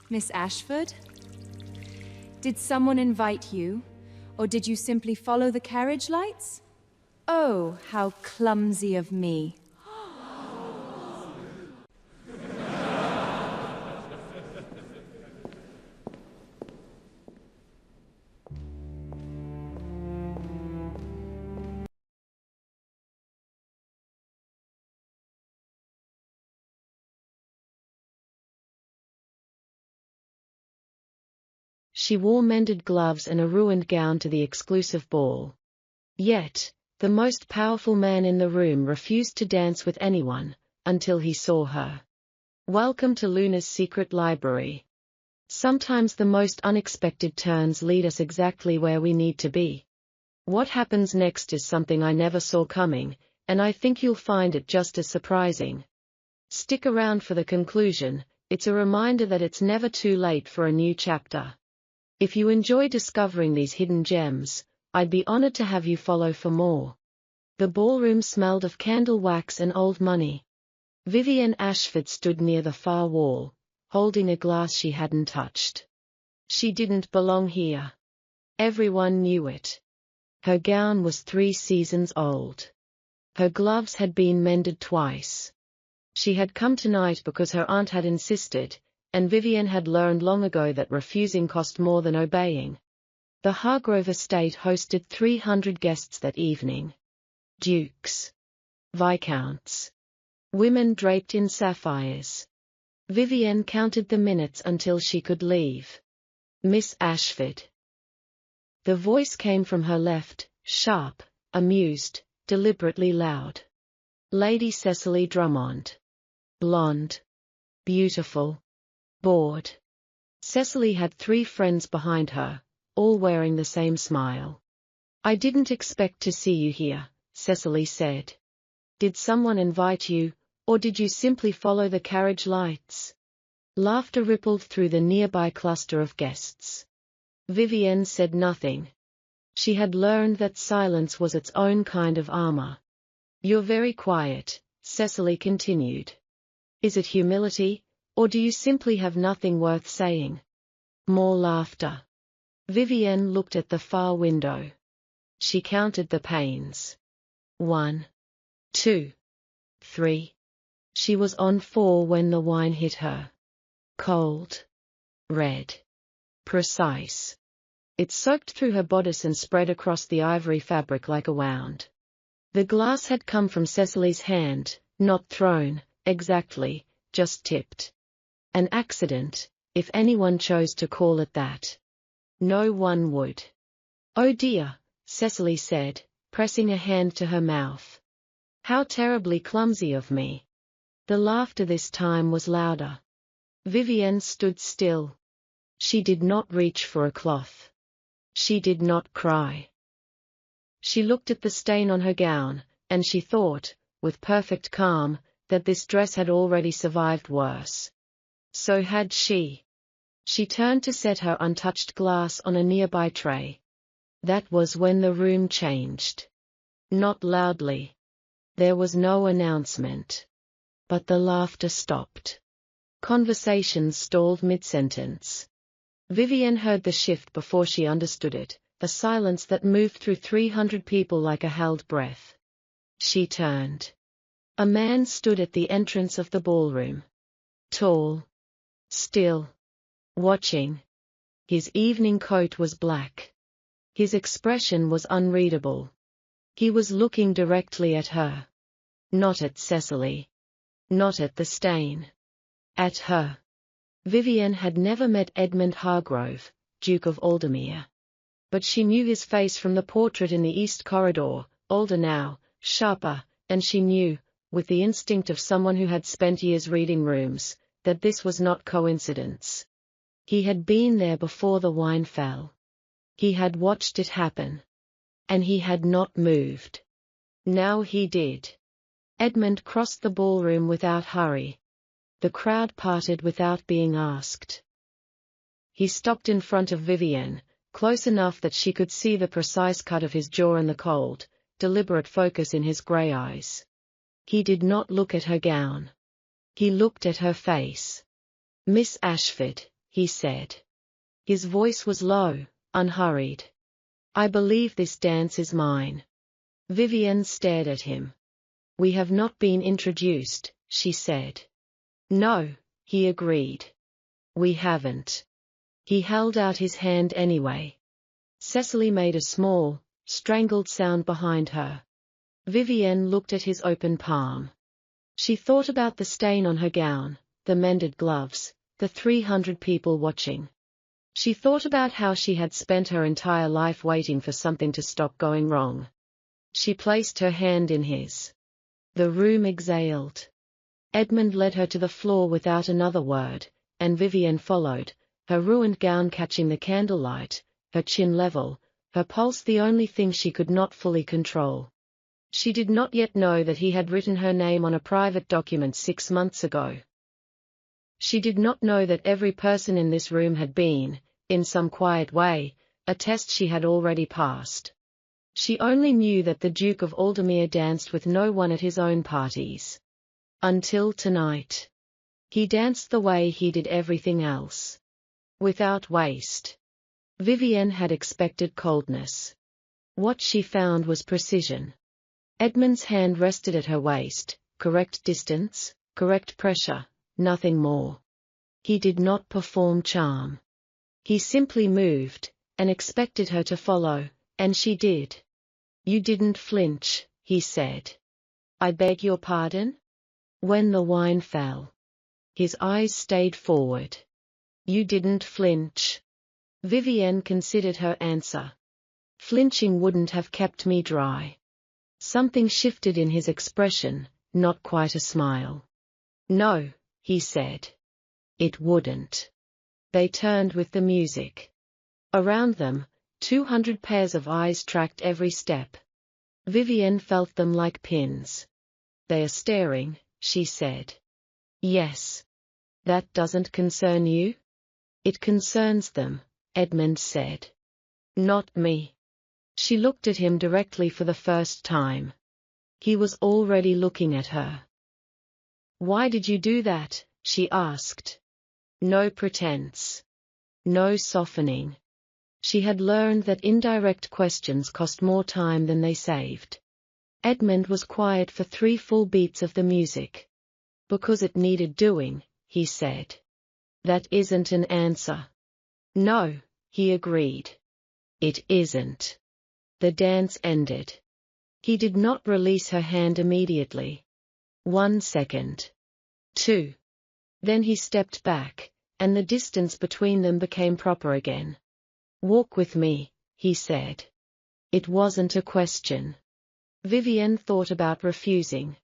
Miss Ashford? Did someone invite you, or did you simply follow the carriage lights? Oh, how clumsy of me. She wore mended gloves and a ruined gown to the exclusive ball. Yet, the most powerful man in the room refused to dance with anyone, until he saw her. Welcome to Luna's secret library. Sometimes the most unexpected turns lead us exactly where we need to be. What happens next is something I never saw coming, and I think you'll find it just as surprising. Stick around for the conclusion. It's a reminder that it's never too late for a new chapter. If you enjoy discovering these hidden gems, I'd be honored to have you follow for more. The ballroom smelled of candle wax and old money. Vivienne Ashford stood near the far wall, holding a glass she hadn't touched. She didn't belong here. Everyone knew it. Her gown was 3 seasons old. Her gloves had been mended twice. She had come tonight because her aunt had insisted, and Vivienne had learned long ago that refusing cost more than obeying. The Hargrove estate hosted 300 guests that evening. Dukes. Viscounts. Women draped in sapphires. Vivienne counted the minutes until she could leave. Miss Ashford. The voice came from her left, sharp, amused, deliberately loud. Lady Cecily Drummond. Blonde. Beautiful. Bored. Cecily had 3 friends behind her, all wearing the same smile. I didn't expect to see you here, Cecily said. Did someone invite you, or did you simply follow the carriage lights? Laughter rippled through the nearby cluster of guests. Vivienne said nothing. She had learned that silence was its own kind of armor. You're very quiet, Cecily continued. Is it humility, or do you simply have nothing worth saying? More laughter. Vivienne looked at the far window. She counted the panes. 1, 2, 3. She was on 4 when the wine hit her. Cold. Red. Precise. It soaked through her bodice and spread across the ivory fabric like a wound. The glass had come from Cecily's hand, not thrown, exactly, just tipped. An accident, if anyone chose to call it that. No one would. Oh dear, Cecily said, pressing a hand to her mouth. How terribly clumsy of me. The laughter this time was louder. Vivienne stood still. She did not reach for a cloth. She did not cry. She looked at the stain on her gown, and she thought, with perfect calm, that this dress had already survived worse. So had she. She turned to set her untouched glass on a nearby tray. That was when the room changed. Not loudly. There was no announcement. But the laughter stopped. Conversations stalled mid-sentence. Vivienne heard the shift before she understood it, a silence that moved through 300 people like a held breath. She turned. A man stood at the entrance of the ballroom. Tall. Still. Watching. His evening coat was black. His expression was unreadable. He was looking directly at her. Not at Cecily. Not at the stain. At her. Vivienne had never met Edmund Hargrove, Duke of Aldermere. But she knew his face from the portrait in the East Corridor, older now, sharper, and she knew, with the instinct of someone who had spent years reading rooms, that this was not coincidence. He had been there before the wine fell. He had watched it happen. And he had not moved. Now he did. Edmund crossed the ballroom without hurry. The crowd parted without being asked. He stopped in front of Vivienne, close enough that she could see the precise cut of his jaw and the cold, deliberate focus in his grey eyes. He did not look at her gown. He looked at her face. Miss Ashford, he said. His voice was low, unhurried. I believe this dance is mine. Vivienne stared at him. We have not been introduced, she said. No, he agreed. We haven't. He held out his hand anyway. Cecily made a small, strangled sound behind her. Vivienne looked at his open palm. She thought about the stain on her gown, the mended gloves, the 300 people watching. She thought about how she had spent her entire life waiting for something to stop going wrong. She placed her hand in his. The room exhaled. Edmund led her to the floor without another word, and Vivienne followed, her ruined gown catching the candlelight, her chin level, her pulse the only thing she could not fully control. She did not yet know that he had written her name on a private document 6 months ago. She did not know that every person in this room had been, in some quiet way, a test she had already passed. She only knew that the Duke of Aldermere danced with no one at his own parties. Until tonight. He danced the way he did everything else. Without waste. Vivienne had expected coldness. What she found was precision. Edmund's hand rested at her waist, correct distance, correct pressure, nothing more. He did not perform charm. He simply moved, and expected her to follow, and she did. You didn't flinch, he said. I beg your pardon? When the wine fell. His eyes stayed forward. You didn't flinch. Vivienne considered her answer. Flinching wouldn't have kept me dry. Something shifted in his expression, not quite a smile. No, he said. It wouldn't. They turned with the music. Around them, 200 pairs of eyes tracked every step. Vivienne felt them like pins. They are staring, she said. Yes. That doesn't concern you? It concerns them, Edmund said. Not me. She looked at him directly for the first time. He was already looking at her. Why did you do that? She asked. No pretense. No softening. She had learned that indirect questions cost more time than they saved. Edmund was quiet for 3 full beats of the music. Because it needed doing, he said. That isn't an answer. No, he agreed. It isn't. The dance ended. He did not release her hand immediately. 1 second. 2. Then he stepped back, and the distance between them became proper again. Walk with me, he said. It wasn't a question. Vivienne thought about refusing.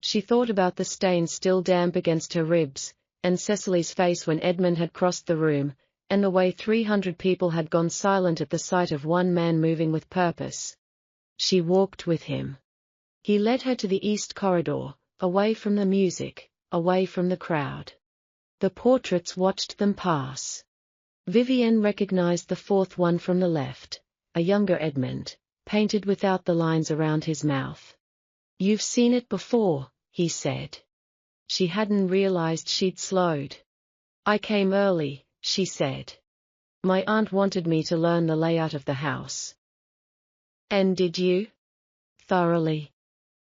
She thought about the stain still damp against her ribs, and Cecily's face when Edmund had crossed the room, and the way 300 people had gone silent at the sight of one man moving with purpose. She walked with him. He led her to the east corridor, away from the music, away from the crowd. The portraits watched them pass. Vivienne recognized the 4th one from the left, a younger Edmund, painted without the lines around his mouth. You've seen it before, he said. She hadn't realized she'd slowed. I came early, she said. My aunt wanted me to learn the layout of the house. And did you? Thoroughly.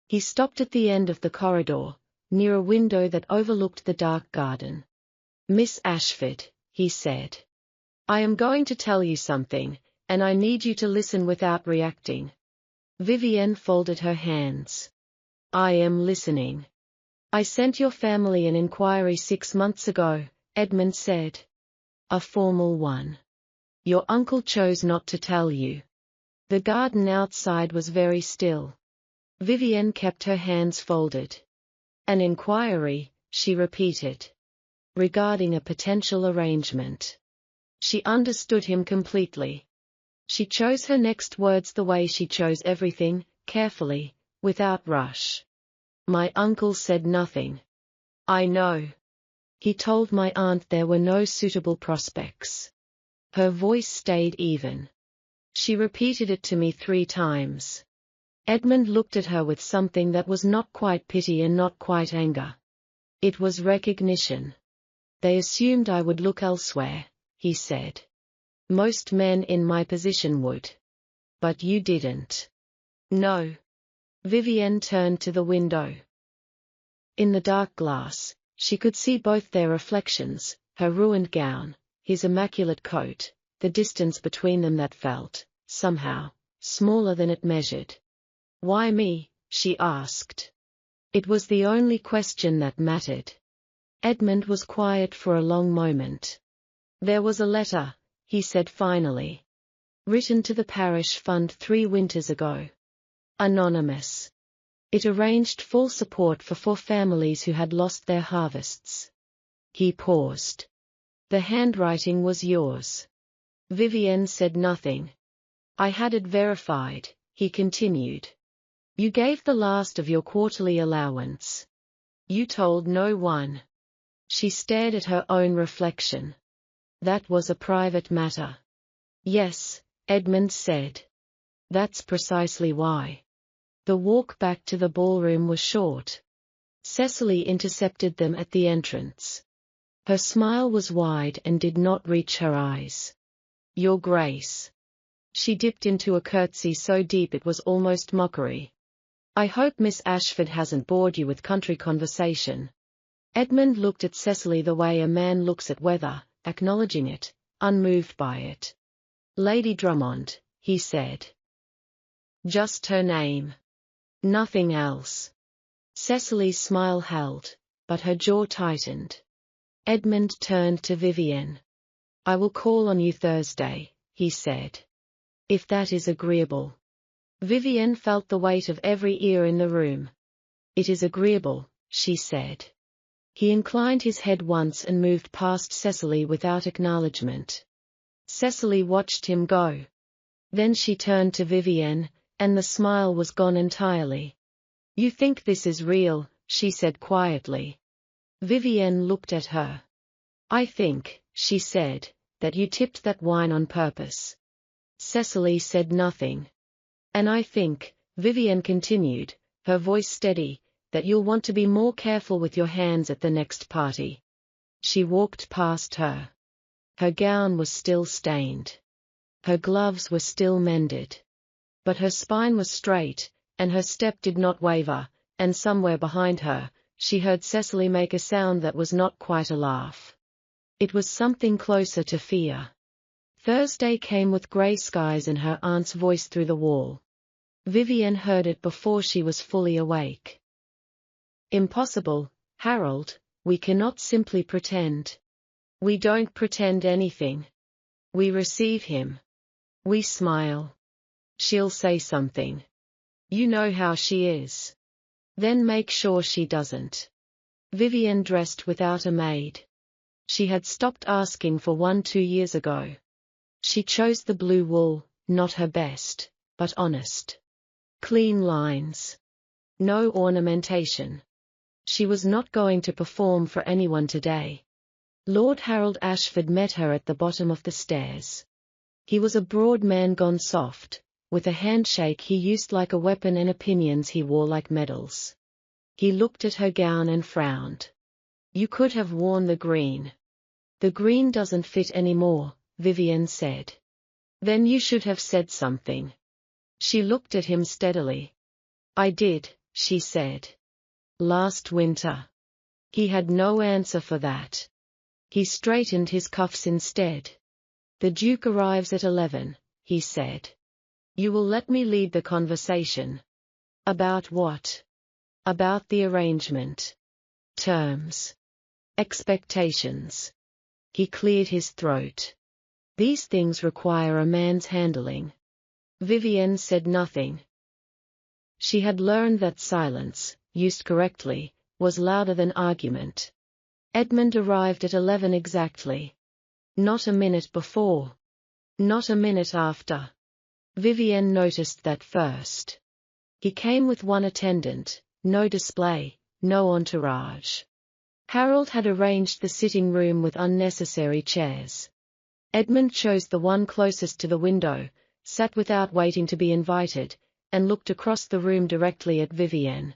He stopped at the end of the corridor, near a window that overlooked the dark garden. Miss Ashford, he said. I am going to tell you something, and I need you to listen without reacting. Vivienne folded her hands. I am listening. I sent your family an inquiry 6 months ago, Edmund said. A formal one. Your uncle chose not to tell you. The garden outside was very still. Vivienne kept her hands folded. An inquiry, she repeated. Regarding a potential arrangement. She understood him completely. She chose her next words the way she chose everything, carefully, without rush. My uncle said nothing. I know. He told my aunt there were no suitable prospects. Her voice stayed even. She repeated it to me 3 times. Edmund looked at her with something that was not quite pity and not quite anger. It was recognition. They assumed I would look elsewhere, he said. Most men in my position would. But you didn't. No. Vivienne turned to the window. In the dark glass, she could see both their reflections, her ruined gown, his immaculate coat, the distance between them that felt, somehow, smaller than it measured. Why me? She asked. It was the only question that mattered. Edmund was quiet for a long moment. There was a letter, he said finally. Written to the parish fund 3 winters ago. Anonymous. It arranged full support for 4 families who had lost their harvests. He paused. The handwriting was yours. Vivienne said nothing. I had it verified, he continued. You gave the last of your quarterly allowance. You told no one. She stared at her own reflection. That was a private matter. Yes, Edmund said. That's precisely why. The walk back to the ballroom was short. Cecily intercepted them at the entrance. Her smile was wide and did not reach her eyes. Your Grace. She dipped into a curtsy so deep it was almost mockery. I hope Miss Ashford hasn't bored you with country conversation. Edmund looked at Cecily the way a man looks at weather, acknowledging it, unmoved by it. Lady Drummond, he said. Just her name. Nothing else. Cecily's smile held, but her jaw tightened. Edmund turned to Vivienne. I will call on you Thursday, he said. If that is agreeable. Vivienne felt the weight of every ear in the room. It is agreeable, she said. He inclined his head once and moved past Cecily without acknowledgement. Cecily watched him go. Then she turned to Vivienne, and the smile was gone entirely. You think this is real, she said quietly. Vivienne looked at her. I think, she said, that you tipped that wine on purpose. Cecily said nothing. And I think, Vivienne continued, her voice steady, that you'll want to be more careful with your hands at the next party. She walked past her. Her gown was still stained. Her gloves were still mended. But her spine was straight, and her step did not waver, and somewhere behind her, she heard Cecily make a sound that was not quite a laugh. It was something closer to fear. Thursday came with grey skies and her aunt's voice through the wall. Vivienne heard it before she was fully awake. Impossible, Harold, we cannot simply pretend. We don't pretend anything. We receive him. We smile. She'll say something. You know how she is. Then make sure she doesn't. Vivienne dressed without a maid. She had stopped asking for one 2 years ago. She chose the blue wool, not her best, but honest. Clean lines. No ornamentation. She was not going to perform for anyone today. Lord Harold Ashford met her at the bottom of the stairs. He was a broad man gone soft, with a handshake he used like a weapon and opinions he wore like medals. He looked at her gown and frowned. You could have worn the green. The green doesn't fit anymore, Vivienne said. Then you should have said something. She looked at him steadily. I did, she said. Last winter. He had no answer for that. He straightened his cuffs instead. The Duke arrives at 11, he said. You will let me lead the conversation. About what? About the arrangement. Terms. Expectations. He cleared his throat. These things require a man's handling. Vivienne said nothing. She had learned that silence, used correctly, was louder than argument. Edmund arrived at 11 exactly. Not a minute before. Not a minute after. Vivienne noticed that first. He came with one attendant, no display, no entourage. Harold had arranged the sitting room with unnecessary chairs. Edmund chose the one closest to the window, sat without waiting to be invited, and looked across the room directly at Vivienne.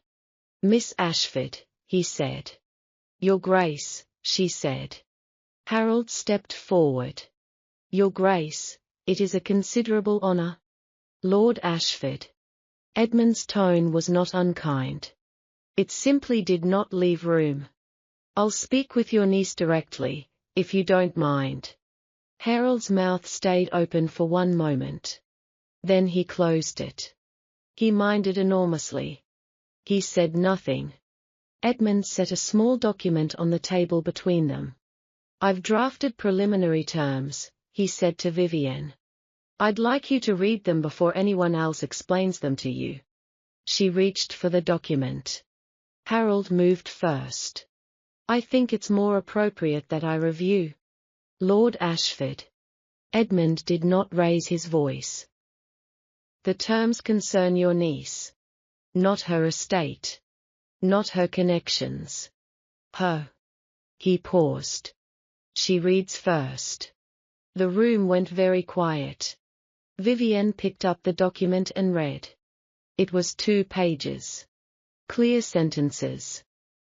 Miss Ashford, he said. Your Grace, she said. Harold stepped forward. Your Grace, it is a considerable honor. Lord Ashford. Edmund's tone was not unkind. It simply did not leave room. I'll speak with your niece directly, if you don't mind. Harold's mouth stayed open for one moment. Then he closed it. He minded enormously. He said nothing. Edmund set a small document on the table between them. I've drafted preliminary terms, he said to Vivienne. I'd like you to read them before anyone else explains them to you. She reached for the document. Harold moved first. I think it's more appropriate that I review. Lord Ashford. Edmund did not raise his voice. The terms concern your niece. Not her estate. Not her connections. Her. He paused. She reads first. The room went very quiet. Vivienne picked up the document and read. It was 2 pages. Clear sentences.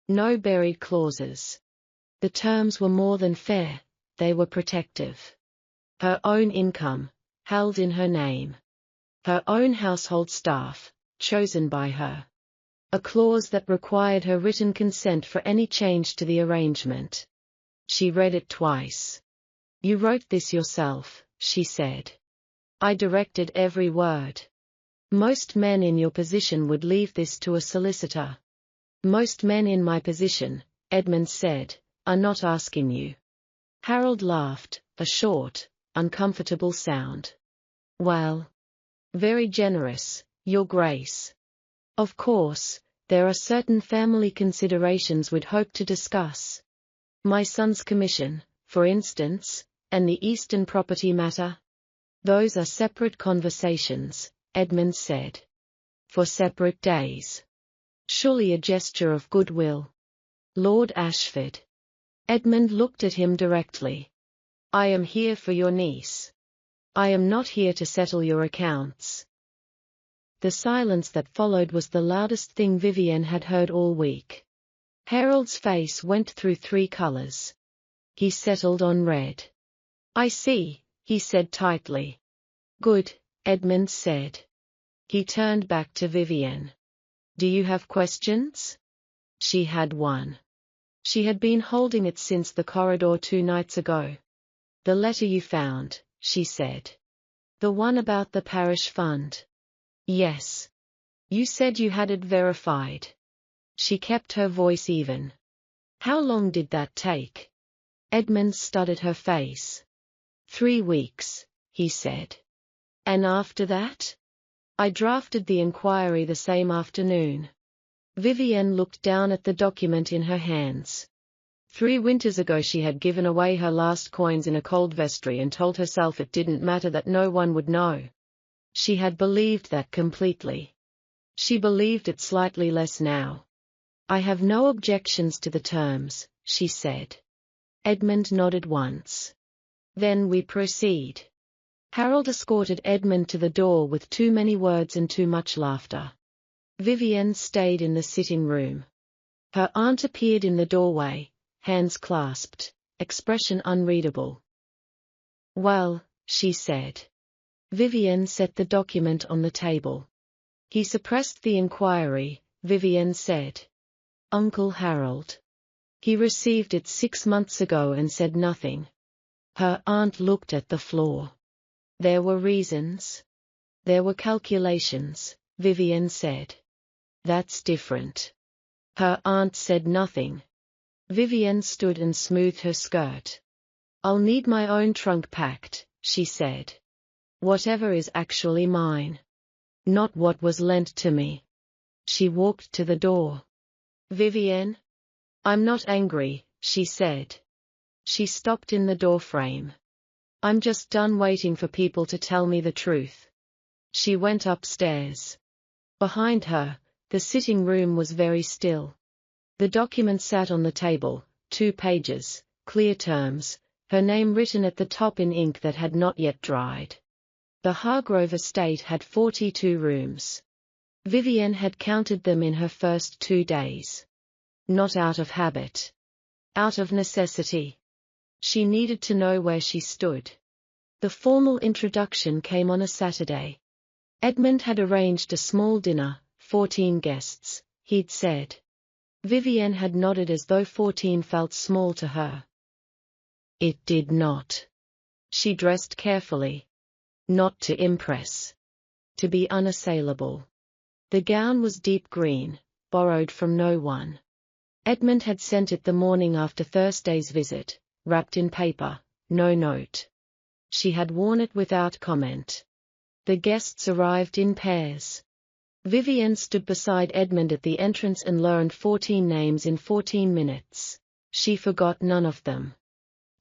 No buried clauses. The terms were more than fair, they were protective. Her own income, held in her name. Her own household staff, chosen by her. A clause that required her written consent for any change to the arrangement. She read it twice. You wrote this yourself, she said. I directed every word. Most men in your position would leave this to a solicitor. Most men in my position, Edmund said, are not asking you. Harold laughed, a short, uncomfortable sound. Well. Very generous, Your Grace. Of course, there are certain family considerations we'd hope to discuss. My son's commission, for instance, and the Eastern property matter. Those are separate conversations, Edmund said. For separate days. Surely a gesture of goodwill. Lord Ashford. Edmund looked at him directly. I am here for your niece. I am not here to settle your accounts. The silence that followed was the loudest thing Vivienne had heard all week. Harold's face went through 3 colors. He settled on red. I see, he said tightly. Good, Edmund said. He turned back to Vivienne. Do you have questions? She had one. She had been holding it since the corridor 2 nights ago. The letter you found, she said. The one about the parish fund. Yes. You said you had it verified. She kept her voice even. How long did that take? Edmund studied her face. 3 weeks, he said. And after that? I drafted the inquiry the same afternoon. Vivienne looked down at the document in her hands. 3 winters ago she had given away her last coins in a cold vestry and told herself it didn't matter, that no one would know. She had believed that completely. She believed it slightly less now. I have no objections to the terms, she said. Edmund nodded once. Then we proceed. Harold escorted Edmund to the door with too many words and too much laughter. Vivienne stayed in the sitting room. Her aunt appeared in the doorway, hands clasped, expression unreadable. Well, she said. Vivienne set the document on the table. He suppressed the inquiry, Vivienne said. Uncle Harold. He received it 6 months ago and said nothing. Her aunt looked at the floor. There were reasons. There were calculations, Vivienne said. That's different. Her aunt said nothing. Vivienne stood and smoothed her skirt. I'll need my own trunk packed, she said. Whatever is actually mine. Not what was lent to me. She walked to the door. Vivienne? I'm not angry, she said. She stopped in the doorframe. I'm just done waiting for people to tell me the truth. She went upstairs. Behind her, the sitting room was very still. The document sat on the table, 2 pages, clear terms, her name written at the top in ink that had not yet dried. The Hargrove estate had 42 rooms. Vivienne had counted them in her first 2 days. Not out of habit. Out of necessity. She needed to know where she stood. The formal introduction came on a Saturday. Edmund had arranged a small dinner, 14 guests, he'd said. Vivienne had nodded as though 14 felt small to her. It did not. She dressed carefully. Not to impress. To be unassailable. The gown was deep green, borrowed from no one. Edmund had sent it the morning after Thursday's visit, wrapped in paper, no note. She had worn it without comment. The guests arrived in pairs. Vivienne stood beside Edmund at the entrance and learned 14 names in 14 minutes. She forgot none of them.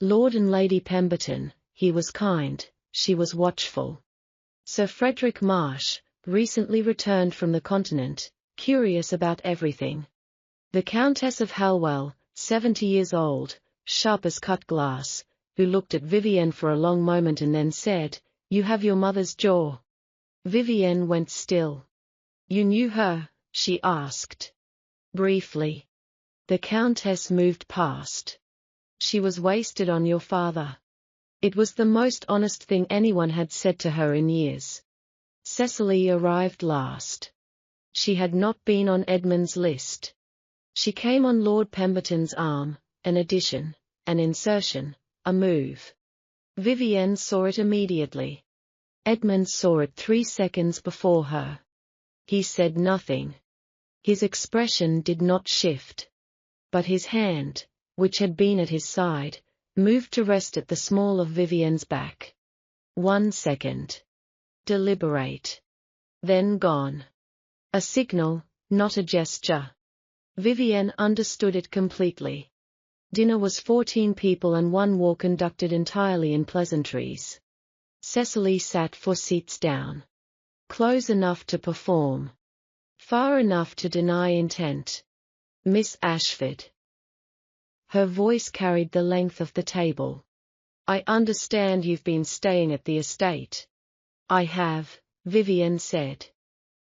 Lord and Lady Pemberton, he was kind, she was watchful. Sir Frederick Marsh, recently returned from the continent, curious about everything. The Countess of Halwell, 70 years old, sharp as cut glass, who looked at Vivienne for a long moment and then said, "You have your mother's jaw." Vivienne went still. "You knew her?" she asked. Briefly. The Countess moved past. "She was wasted on your father." It was the most honest thing anyone had said to her in years. Cecily arrived last. She had not been on Edmund's list. She came on Lord Pemberton's arm, an addition, an insertion, a move. Vivienne saw it immediately. Edmund saw it 3 seconds before her. He said nothing. His expression did not shift. But his hand, which had been at his side, moved to rest at the small of Vivienne's back. 1 second. Deliberate. Then gone. A signal, not a gesture. Vivienne understood it completely. Dinner was 14 people and 1 war conducted entirely in pleasantries. Cecily sat 4 seats down. Close enough to perform. Far enough to deny intent. "Miss Ashford." Her voice carried the length of the table. "I understand you've been staying at the estate." "I have," Vivienne said.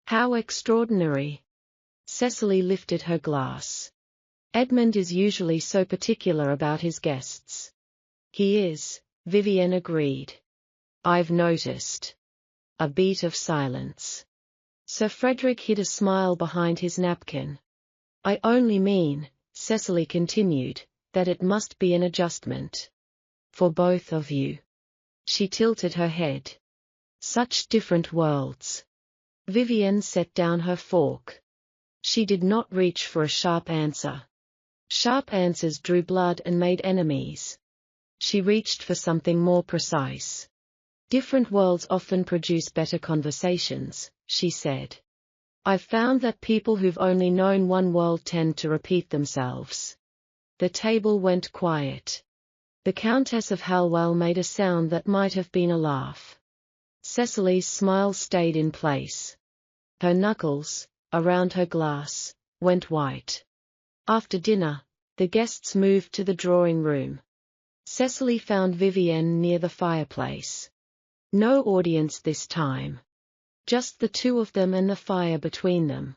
"How extraordinary." Cecily lifted her glass. "Edmund is usually so particular about his guests." "He is," Vivienne agreed. "I've noticed." A beat of silence. Sir Frederick hid a smile behind his napkin. "I only mean," Cecily continued, "that it must be an adjustment. For both of you." She tilted her head. "Such different worlds." Vivienne set down her fork. She did not reach for a sharp answer. Sharp answers drew blood and made enemies. She reached for something more precise. "Different worlds often produce better conversations," she said. "I've found that people who've only known one world tend to repeat themselves." The table went quiet. The Countess of Halwell made a sound that might have been a laugh. Cecily's smile stayed in place. Her knuckles, around her glass, went white. After dinner, the guests moved to the drawing room. Cecily found Vivienne near the fireplace. No audience this time. Just the 2 of them and the fire between them.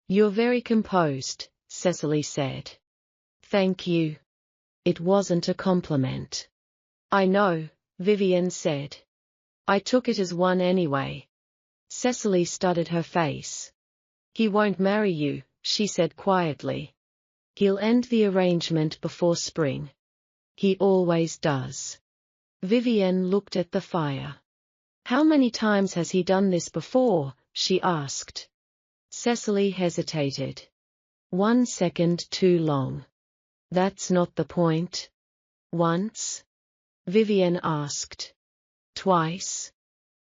"You're very composed," Cecily said. "Thank you." It wasn't a compliment. "I know," Vivienne said. "I took it as one anyway." Cecily studied her face. "He won't marry you," she said quietly. "He'll end the arrangement before spring. He always does." Vivienne looked at the fire. "How many times has he done this before?" she asked. Cecily hesitated. 1 second too long. "That's not the point." "Once?" Vivienne asked. "Twice?"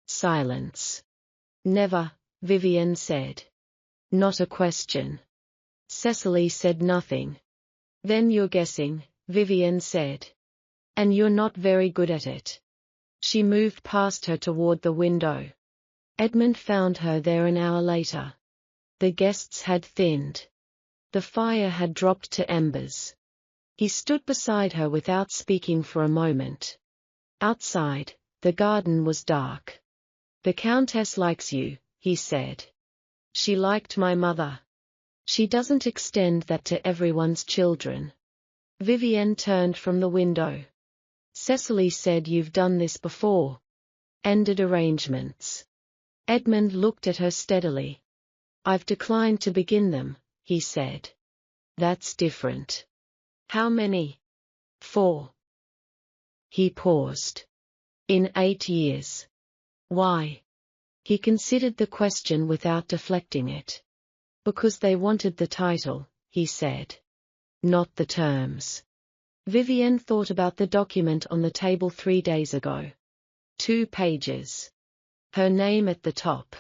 Silence. "Never," Vivienne said. Not a question. Cecily said nothing. "Then you're guessing," Vivienne said. "And you're not very good at it." She moved past her toward the window. Edmund found her there an hour later. The guests had thinned. The fire had dropped to embers. He stood beside her without speaking for a moment. Outside, the garden was dark. "The Countess likes you," he said. "She liked my mother. She doesn't extend that to everyone's children." Vivienne turned from the window. Cecily said you've done this before. Ended arrangements. Edmund looked at her steadily. I've declined to begin them, he said. That's different. How many? 4. He paused. In 8 years. Why? He considered the question without deflecting it. Because they wanted the title, he said. Not the terms. Vivienne thought about the document on the table 3 days ago. 2 pages. Her name at the top.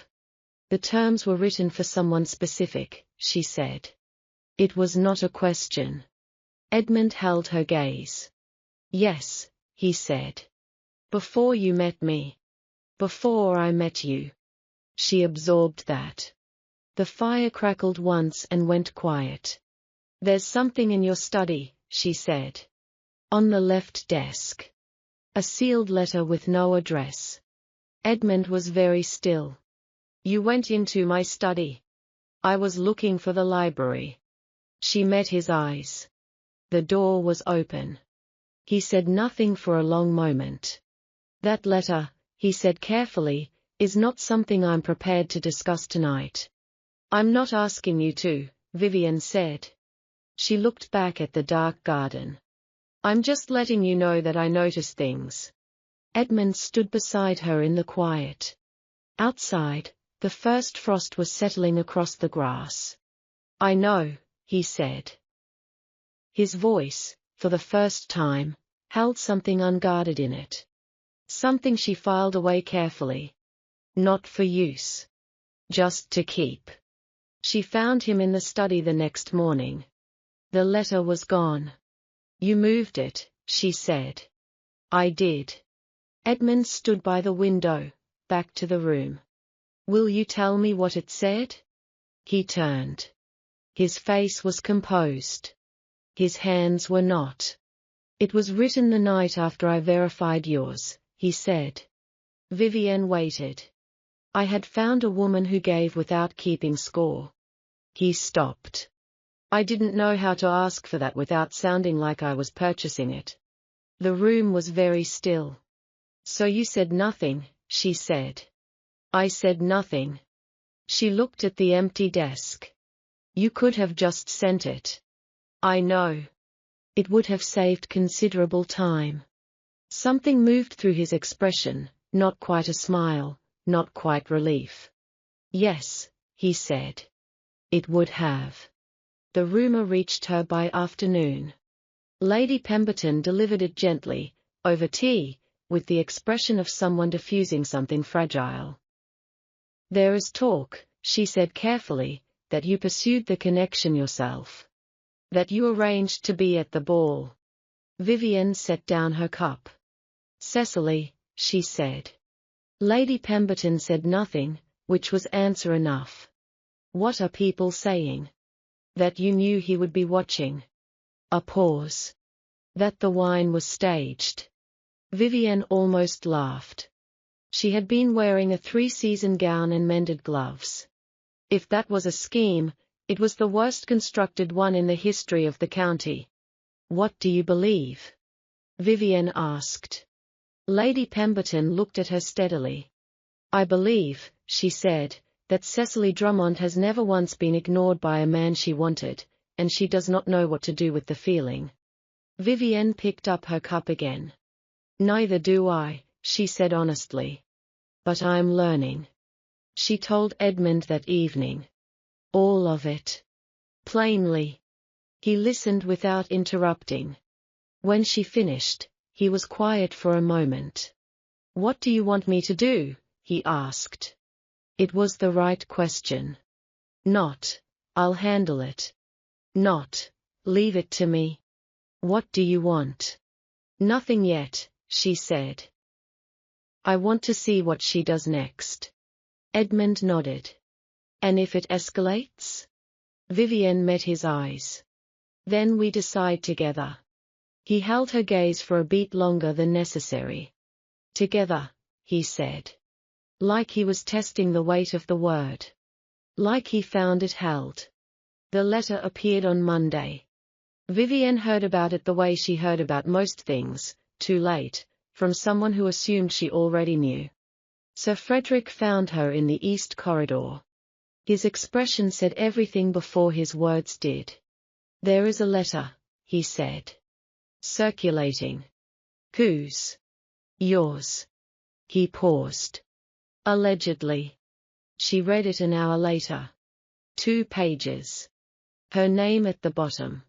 The terms were written for someone specific, she said. It was not a question. Edmund held her gaze. Yes, he said. Before you met me. Before I met you. She absorbed that. The fire crackled once and went quiet. There's something in your study, she said. On the left desk. A sealed letter with no address. Edmund was very still. You went into my study. I was looking for the library. She met his eyes. The door was open. He said nothing for a long moment. That letter, he said carefully, is not something I'm prepared to discuss tonight. I'm not asking you to, Vivienne said. She looked back at the dark garden. I'm just letting you know that I notice things. Edmund stood beside her in the quiet. Outside, the first frost was settling across the grass. I know, he said. His voice, for the first time, held something unguarded in it. Something she filed away carefully. Not for use. Just to keep. She found him in the study the next morning. The letter was gone. You moved it, she said. I did. Edmund stood by the window, back to the room. Will you tell me what it said? He turned. His face was composed. His hands were not. It was written the night after I verified yours, he said. Vivienne waited. I had found a woman who gave without keeping score. He stopped. I didn't know how to ask for that without sounding like I was purchasing it. The room was very still. So you said nothing, she said. I said nothing. She looked at the empty desk. You could have just sent it. I know. It would have saved considerable time. Something moved through his expression, not quite a smile, not quite relief. Yes, he said. It would have. The rumour reached her by afternoon. Lady Pemberton delivered it gently, over tea, with the expression of someone diffusing something fragile. There is talk, she said carefully, that you pursued the connection yourself. That you arranged to be at the ball. Vivienne set down her cup. Cecily, she said. Lady Pemberton said nothing, which was answer enough. What are people saying? That you knew he would be watching. A pause. That the wine was staged. Vivienne almost laughed. She had been wearing a 3-season gown and mended gloves. If that was a scheme, it was the worst constructed one in the history of the county. What do you believe? Vivienne asked. Lady Pemberton looked at her steadily. I believe, she said, that Cecily Drummond has never once been ignored by a man she wanted, and she does not know what to do with the feeling. Vivienne picked up her cup again. Neither do I, she said honestly. But I'm learning. She told Edmund that evening. All of it. Plainly. He listened without interrupting. When she finished, he was quiet for a moment. What do you want me to do? He asked. It was the right question. Not, I'll handle it. Not, leave it to me. What do you want? Nothing yet, she said. I want to see what she does next. Edmund nodded. And if it escalates? Vivienne met his eyes. Then we decide together. He held her gaze for a beat longer than necessary. Together, he said. Like he was testing the weight of the word. Like he found it held. The letter appeared on Monday. Vivienne heard about it the way she heard about most things, too late, from someone who assumed she already knew. Sir Frederick found her in the East Corridor. His expression said everything before his words did. "There is a letter," he said. "Circulating." "Whose?" "Yours." He paused. "Allegedly." She read it an hour later. 2 pages. Her name at the bottom.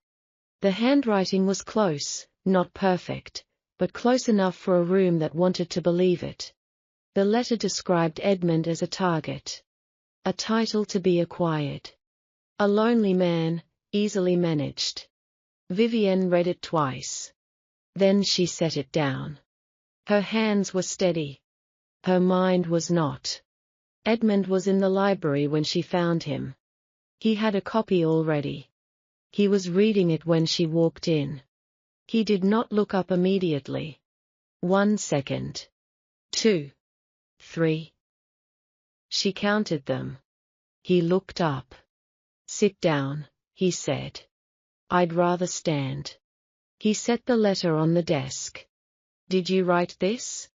The handwriting was close, not perfect, but close enough for a room that wanted to believe it. The letter described Edmund as a target. A title to be acquired. A lonely man, easily managed. Vivienne read it twice. Then she set it down. Her hands were steady. Her mind was not. Edmund was in the library when she found him. He had a copy already. He was reading it when she walked in. He did not look up immediately. 1 second. 2. 3. She counted them. He looked up. "Sit down," he said. "I'd rather stand." He set the letter on the desk. "Did you write this?"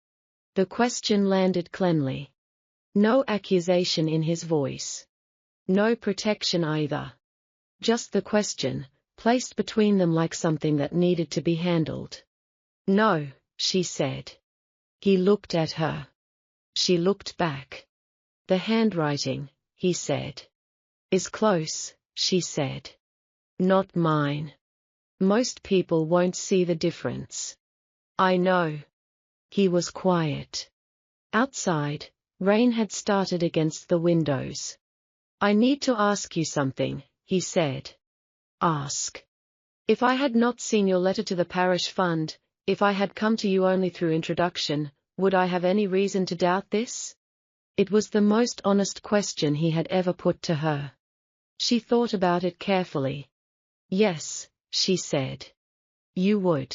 The question landed cleanly. No accusation in his voice. No protection either. Just the question, placed between them like something that needed to be handled. "No," she said. He looked at her. She looked back. "The handwriting," he said. "Is close," she said. "Not mine. Most people won't see the difference." "I know." He was quiet. Outside, rain had started against the windows. "I need to ask you something," he said. "Ask." "If I had not seen your letter to the parish fund, if I had come to you only through introduction, would I have any reason to doubt this?" It was the most honest question he had ever put to her. She thought about it carefully. "Yes," she said. "You would."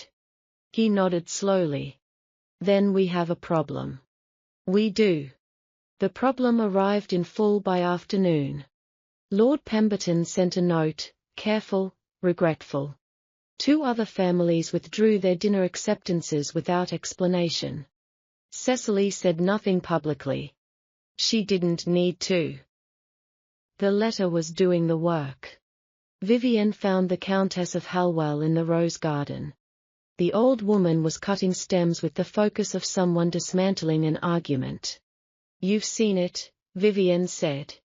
He nodded slowly. "Then we have a problem." "We do." The problem arrived in full by afternoon. Lord Pemberton sent a note, careful, regretful. 2 other families withdrew their dinner acceptances without explanation. Cecily said nothing publicly. She didn't need to. The letter was doing the work. Vivienne found the Countess of Halwell in the rose garden. The old woman was cutting stems with the focus of someone dismantling an argument. "You've seen it," Vivienne said.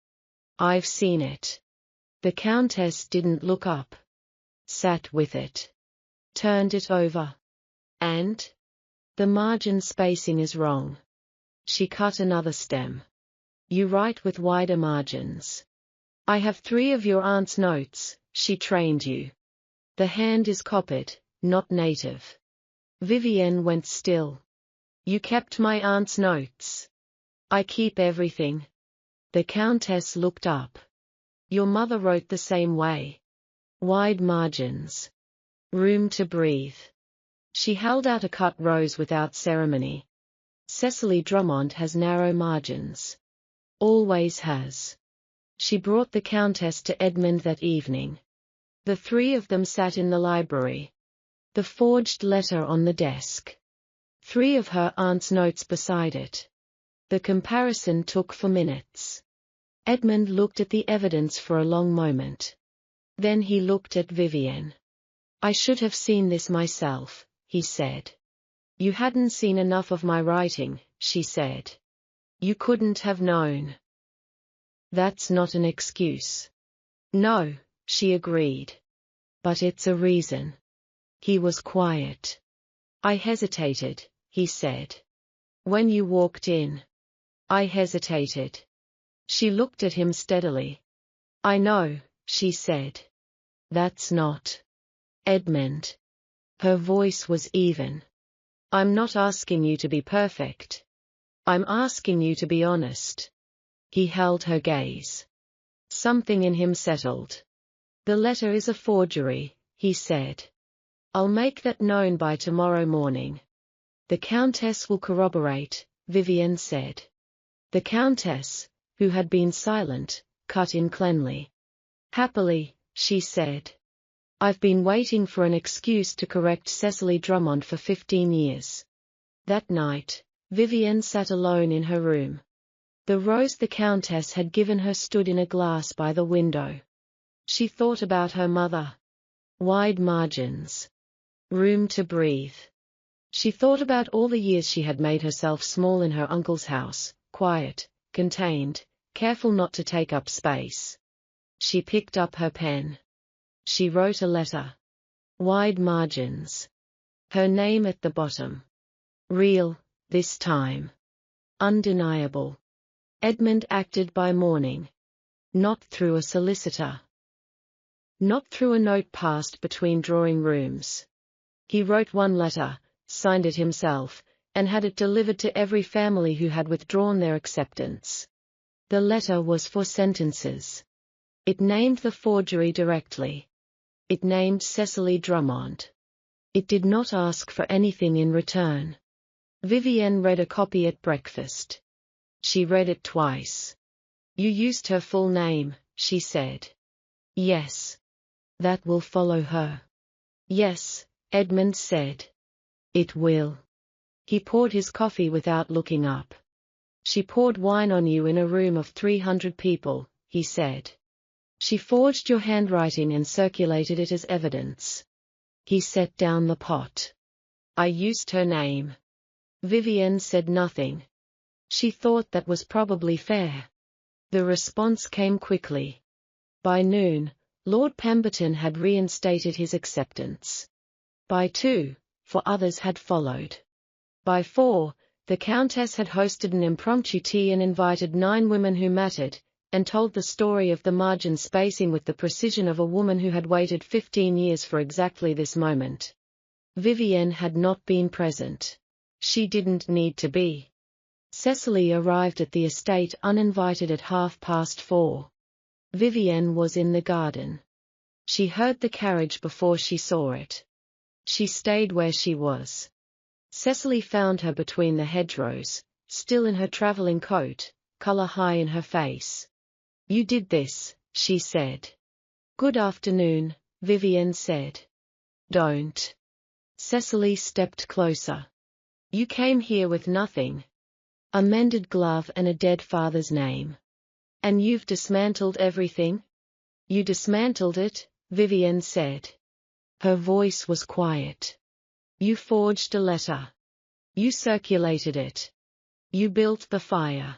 "I've seen it." The Countess didn't look up. Sat with it. Turned it over. "And? The margin spacing is wrong." She cut another stem. "You write with wider margins. I have 3 of your aunt's notes, she trained you. The hand is copied, not native." Vivienne went still. "You kept my aunt's notes?" "I keep everything." The Countess looked up. "Your mother wrote the same way. Wide margins. Room to breathe." She held out a cut rose without ceremony. "Cecily Drummond has narrow margins. Always has." She brought the Countess to Edmund that evening. The 3 of them sat in the library. The forged letter on the desk. 3 of her aunt's notes beside it. The comparison took for minutes. Edmund looked at the evidence for a long moment. Then he looked at Vivienne. "I should have seen this myself," he said. "You hadn't seen enough of my writing," she said. "You couldn't have known." "That's not an excuse." "No," she agreed. "But it's a reason." He was quiet. "I hesitated," he said. "When you walked in." "I hesitated." She looked at him steadily. "I know," she said. "That's not Edmund." Her voice was even. "I'm not asking you to be perfect. I'm asking you to be honest." He held her gaze. Something in him settled. "The letter is a forgery," he said. "I'll make that known by tomorrow morning." "The Countess will corroborate," Vivienne said. The Countess, who had been silent, cut in cleanly. "Happily," she said. I've been waiting for an excuse to correct Cecily Drummond for 15 years. That night, Vivienne sat alone in her room. The rose the Countess had given her stood in a glass by the window. She thought about her mother. Wide margins. Room to breathe. She thought about all the years she had made herself small in her uncle's house, quiet, contained, careful not to take up space. She picked up her pen. She wrote a letter. Wide margins. Her name at the bottom. Real, this time. Undeniable. Edmund acted by morning. Not through a solicitor. Not through a note passed between drawing rooms. He wrote one letter, signed it himself, and had it delivered to every family who had withdrawn their acceptance. The letter was for sentences. It named the forgery directly. It named Cecily Drummond. It did not ask for anything in return. Vivienne read a copy at breakfast. She read it twice. You used her full name, she said. Yes. That will follow her. Yes, Edmund said. It will. He poured his coffee without looking up. She poured wine on you in a room of 300 people, he said. She forged your handwriting and circulated it as evidence. He set down the pot. I used her name. Vivienne said nothing. She thought that was probably fair. The response came quickly. By noon, Lord Pemberton had reinstated his acceptance. By 2, 4 others had followed. By 4, the Countess had hosted an impromptu tea and invited 9 women who mattered, and told the story of the margin spacing with the precision of a woman who had waited 15 years for exactly this moment. Vivienne had not been present. She didn't need to be. Cecily arrived at the estate uninvited at 4:30. Vivienne was in the garden. She heard the carriage before she saw it. She stayed where she was. Cecily found her between the hedgerows, still in her travelling coat, colour high in her face. You did this, she said. Good afternoon, Vivienne said. Don't. Cecily stepped closer. You came here with nothing. A mended glove and a dead father's name. And you've dismantled everything? You dismantled it, Vivienne said. Her voice was quiet. You forged a letter. You circulated it. You built the fire.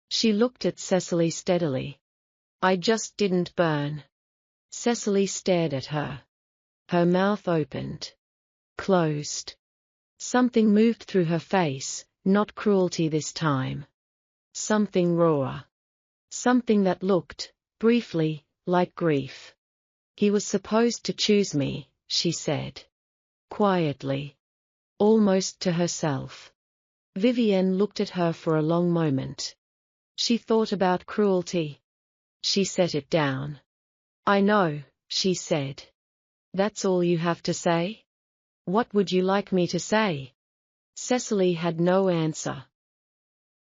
She looked at Cecily steadily. I just didn't burn. Cecily stared at her. Her mouth opened. Closed. Something moved through her face, not cruelty this time. Something rawer. Something that looked, briefly, like grief. He was supposed to choose me, she said. Quietly. Almost to herself. Vivienne looked at her for a long moment. She thought about cruelty. She set it down. I know, she said. That's all you have to say? What would you like me to say? Cecily had no answer.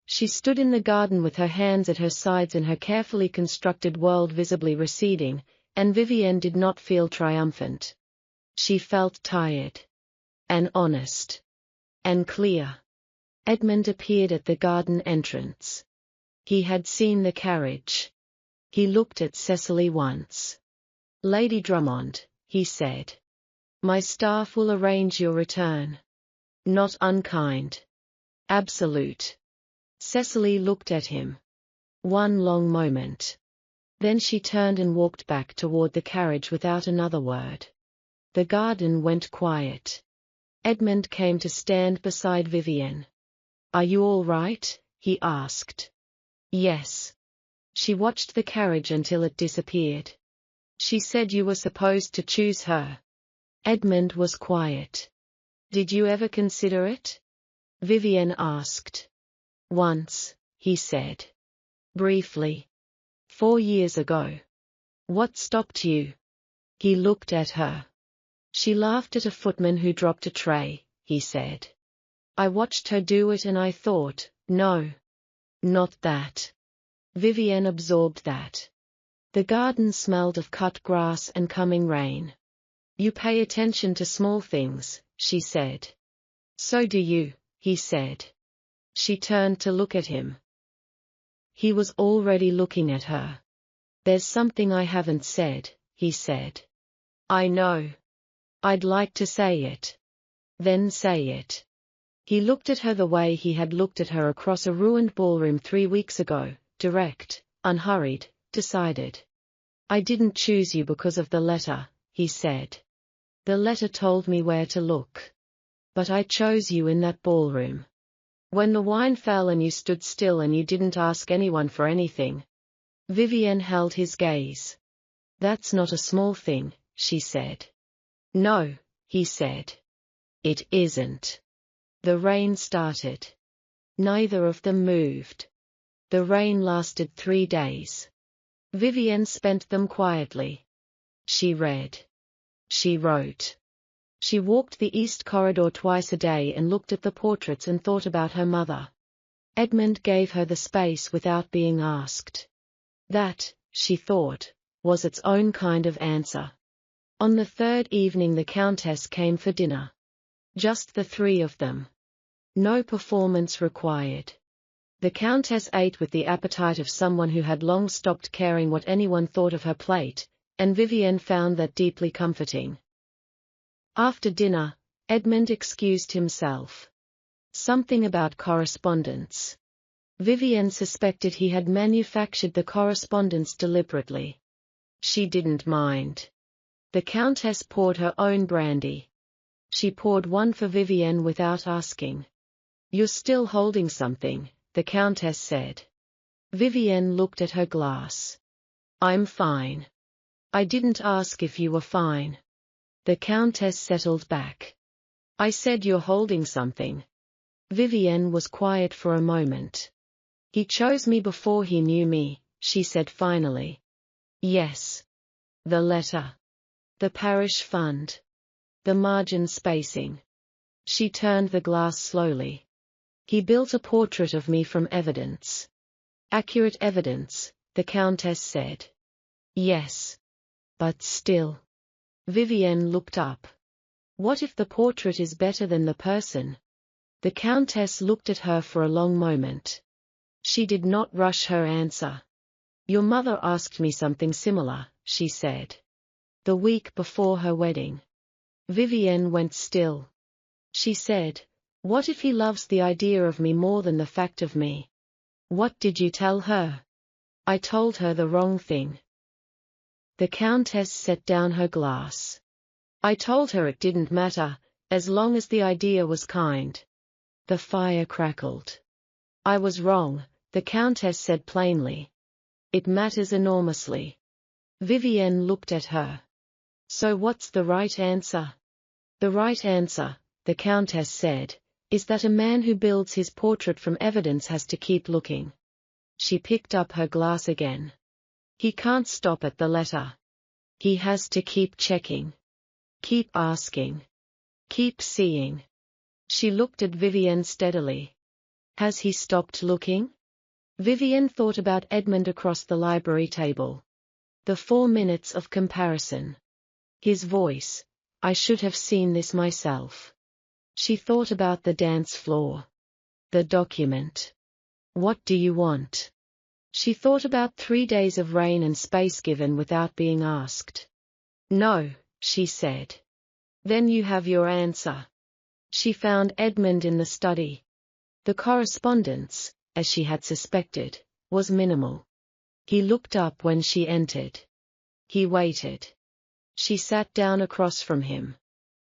She stood in the garden with her hands at her sides and her carefully constructed world visibly receding, and Vivienne did not feel triumphant. She felt tired. And honest. And clear. Edmund appeared at the garden entrance. He had seen the carriage. He looked at Cecily once. Lady Drummond, he said. My staff will arrange your return. Not unkind. Absolute. Cecily looked at him. One long moment. Then she turned and walked back toward the carriage without another word. The garden went quiet. Edmund came to stand beside Vivienne. Are you all right? He asked. Yes. She watched the carriage until it disappeared. She said you were supposed to choose her. Edmund was quiet. Did you ever consider it? Vivienne asked. Once, he said. Briefly. 4 years ago. What stopped you? He looked at her. She laughed at a footman who dropped a tray, he said. I watched her do it and I thought, no. Not that. Vivienne absorbed that. The garden smelled of cut grass and coming rain. You pay attention to small things, she said. So do you, he said. She turned to look at him. He was already looking at her. There's something I haven't said, he said. I know. I'd like to say it. Then say it. He looked at her the way he had looked at her across a ruined ballroom 3 weeks ago, direct, unhurried, decided. I didn't choose you because of the letter, he said. The letter told me where to look. But I chose you in that ballroom. When the wine fell and you stood still and you didn't ask anyone for anything. Vivienne held his gaze. That's not a small thing, she said. No, he said. It isn't. The rain started. Neither of them moved. The rain lasted 3 days. Vivienne spent them quietly. She read. She wrote. She walked the East Corridor twice a day and looked at the portraits and thought about her mother. Edmund gave her the space without being asked. That, she thought, was its own kind of answer. On the 3rd evening the Countess came for dinner. Just the 3 of them. No performance required. The Countess ate with the appetite of someone who had long stopped caring what anyone thought of her plate, and Vivienne found that deeply comforting. After dinner, Edmund excused himself. Something about correspondence. Vivienne suspected he had manufactured the correspondence deliberately. She didn't mind. The Countess poured her own brandy. She poured one for Vivienne without asking. You're still holding something, the Countess said. Vivienne looked at her glass. I'm fine. I didn't ask if you were fine. The Countess settled back. I said you're holding something. Vivienne was quiet for a moment. He chose me before he knew me, she said finally. Yes. The letter. The parish fund. The margin spacing. She turned the glass slowly. He built a portrait of me from evidence. Accurate evidence, the Countess said. Yes. But still. Vivienne looked up. What if the portrait is better than the person? The Countess looked at her for a long moment. She did not rush her answer. Your mother asked me something similar, she said. The week before her wedding. Vivienne went still. She said, what if he loves the idea of me more than the fact of me? What did you tell her? I told her the wrong thing. The Countess set down her glass. I told her it didn't matter, as long as the idea was kind. The fire crackled. I was wrong, the Countess said plainly. It matters enormously. Vivienne looked at her. So what's the right answer? The right answer, the Countess said, is that a man who builds his portrait from evidence has to keep looking. She picked up her glass again. He can't stop at the letter. He has to keep checking. Keep asking. Keep seeing. She looked at Vivienne steadily. Has he stopped looking? Vivienne thought about Edmund across the library table. The 4 minutes of comparison. His voice, I should have seen this myself. She thought about the dance floor. The document. What do you want? She thought about 3 days of rain and space given without being asked. No, she said. Then you have your answer. She found Edmund in the study. The correspondence, as she had suspected, was minimal. He looked up when she entered. He waited. She sat down across from him.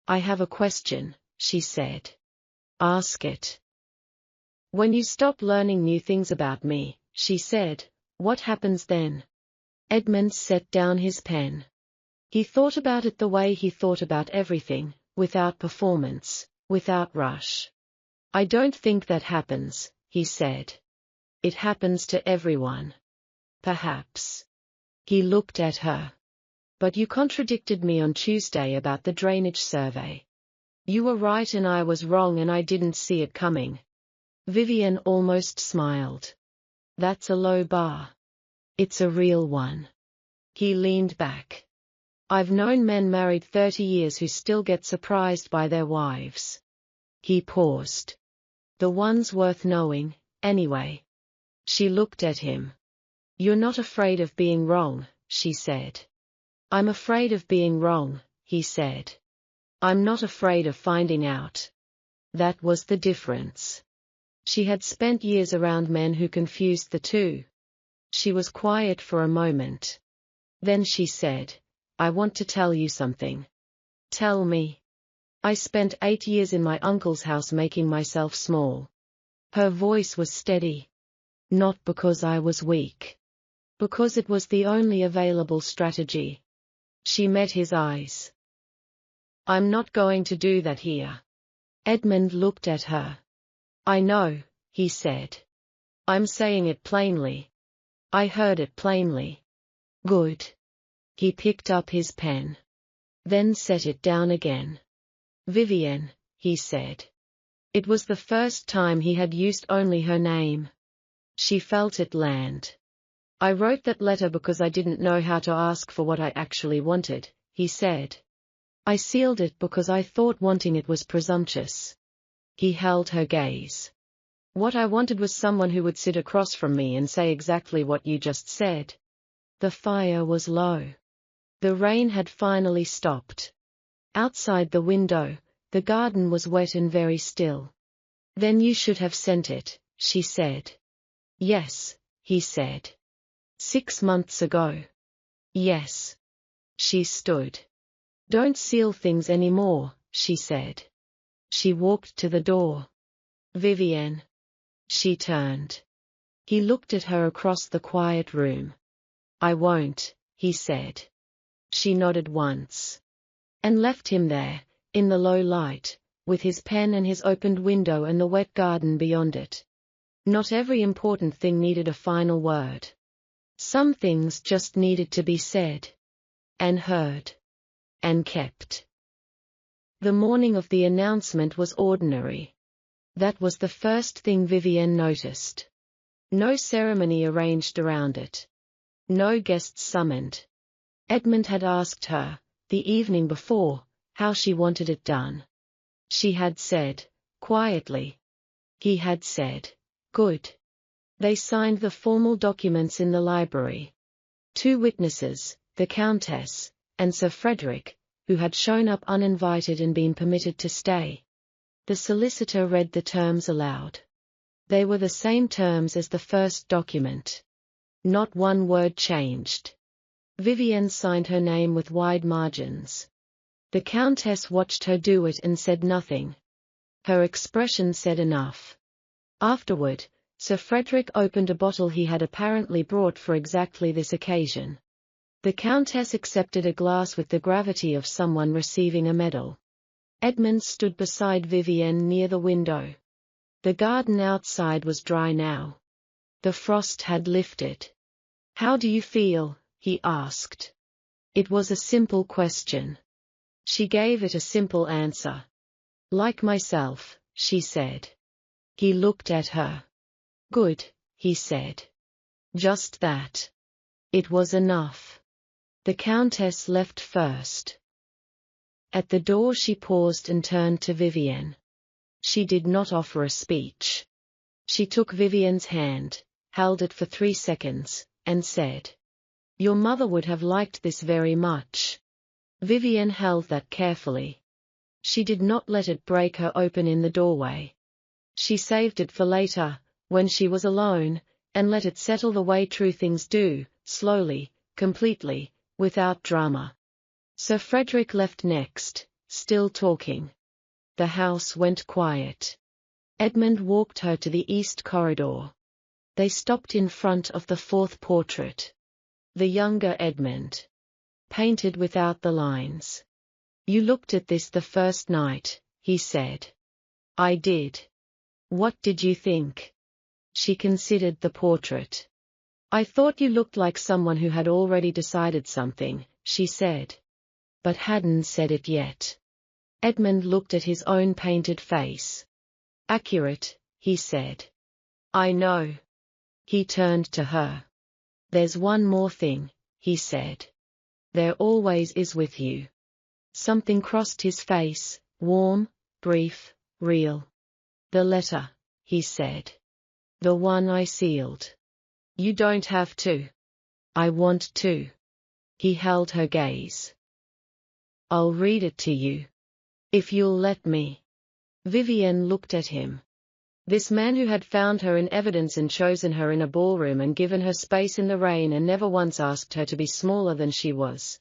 I have a question, she said. Ask it. When you stop learning new things about me, she said, what happens then? Edmund set down his pen. He thought about it the way he thought about everything, without performance, without rush. I don't think that happens, he said. It happens to everyone. Perhaps. He looked at her. But you contradicted me on Tuesday about the drainage survey. You were right and I was wrong and I didn't see it coming. Vivienne almost smiled. That's a low bar. It's a real one. He leaned back. I've known men married 30 years who still get surprised by their wives. He paused. The ones worth knowing, anyway. She looked at him. You're not afraid of being wrong, she said. I'm afraid of being wrong, he said. I'm not afraid of finding out. That was the difference. She had spent years around men who confused the two. She was quiet for a moment. Then she said, I want to tell you something. Tell me. I spent 8 years in my uncle's house making myself small. Her voice was steady. Not because I was weak. Because it was the only available strategy. She met his eyes. I'm not going to do that here. Edmund looked at her. I know, he said. I'm saying it plainly. I heard it plainly. Good. He picked up his pen. Then set it down again. Vivienne, he said. It was the first time he had used only her name. She felt it land. I wrote that letter because I didn't know how to ask for what I actually wanted, he said. I sealed it because I thought wanting it was presumptuous. He held her gaze. What I wanted was someone who would sit across from me and say exactly what you just said. The fire was low. The rain had finally stopped. Outside the window, the garden was wet and very still. Then you should have sent it, she said. Yes, he said. 6 months ago. Yes. She stood. Don't seal things anymore, she said. She walked to the door. Vivienne. She turned. He looked at her across the quiet room. I won't, he said. She nodded once. And left him there, in the low light, with his pen and his opened window and the wet garden beyond it. Not every important thing needed a final word. Some things just needed to be said. And heard. And kept. The morning of the announcement was ordinary. That was the first thing Vivienne noticed. No ceremony arranged around it. No guests summoned. Edmund had asked her, the evening before, how she wanted it done. She had said, quietly. He had said, good. They signed the formal documents in the library. 2 witnesses, the Countess, and Sir Frederick, who had shown up uninvited and been permitted to stay. The solicitor read the terms aloud. They were the same terms as the first document. Not one word changed. Vivienne signed her name with wide margins. The Countess watched her do it and said nothing. Her expression said enough. Afterward, Sir Frederick opened a bottle he had apparently brought for exactly this occasion. The Countess accepted a glass with the gravity of someone receiving a medal. Edmund stood beside Vivienne near the window. The garden outside was dry now. The frost had lifted. How do you feel? He asked. It was a simple question. She gave it a simple answer. Like myself, she said. He looked at her. Good, he said. Just that. It was enough. The Countess left first. At the door she paused and turned to Vivienne. She did not offer a speech. She took Vivienne's hand, held it for 3 seconds, and said, Your mother would have liked this very much. Vivienne held that carefully. She did not let it break her open in the doorway. She saved it for later, when she was alone, and let it settle the way true things do, slowly, completely, without drama. Sir Frederick left next, still talking. The house went quiet. Edmund walked her to the east corridor. They stopped in front of the 4th portrait. The younger Edmund. Painted without the lines. You looked at this the first night, he said. I did. What did you think? She considered the portrait. I thought you looked like someone who had already decided something, she said. But hadn't said it yet. Edmund looked at his own painted face. Accurate, he said. I know. He turned to her. There's one more thing, he said. There always is with you. Something crossed his face, warm, brief, real. The letter, he said. The one I sealed. You don't have to. I want to. He held her gaze. I'll read it to you. If you'll let me. Vivienne looked at him. This man who had found her in evidence and chosen her in a ballroom and given her space in the rain and never once asked her to be smaller than she was.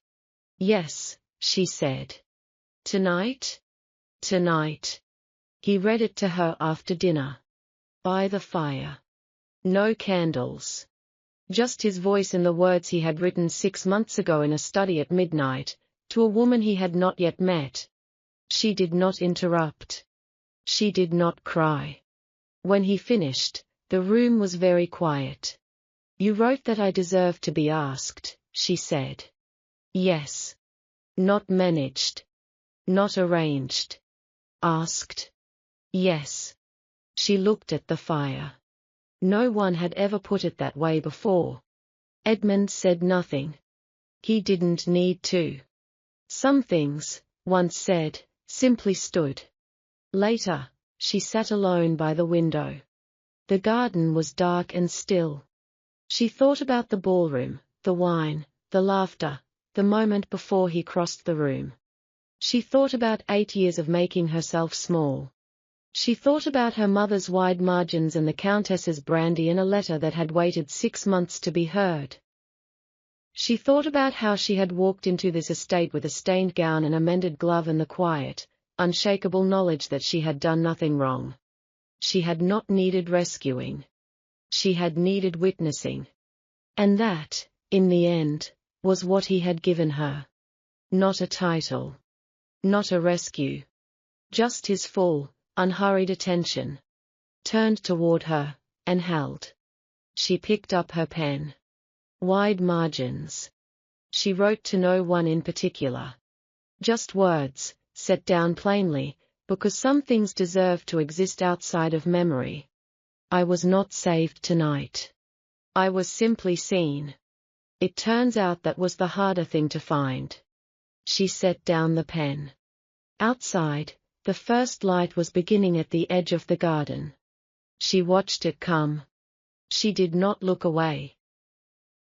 Yes, she said. Tonight? Tonight. He read it to her after dinner. By the fire. No candles. Just his voice and the words he had written 6 months ago in a study at midnight, to a woman he had not yet met. She did not interrupt. She did not cry. When he finished, the room was very quiet. You wrote that I deserved to be asked, she said. Yes. Not managed. Not arranged. Asked. Yes. She looked at the fire. No one had ever put it that way before. Edmund said nothing. He didn't need to. Some things, once said, simply stood. Later, she sat alone by the window. The garden was dark and still. She thought about the ballroom, the wine, the laughter, the moment before he crossed the room. She thought about 8 years of making herself small. She thought about her mother's wide margins and the Countess's brandy in a letter that had waited 6 months to be heard. She thought about how she had walked into this estate with a stained gown and a mended glove and the quiet, unshakable knowledge that she had done nothing wrong. She had not needed rescuing. She had needed witnessing. And that, in the end, was what he had given her. Not a title. Not a rescue. Just his full, unhurried attention. Turned toward her, and held. She picked up her pen. Wide margins. She wrote to no one in particular. Just words, set down plainly, because some things deserve to exist outside of memory. I was not saved tonight. I was simply seen. It turns out that was the harder thing to find. She set down the pen. Outside, the first light was beginning at the edge of the garden. She watched it come. She did not look away.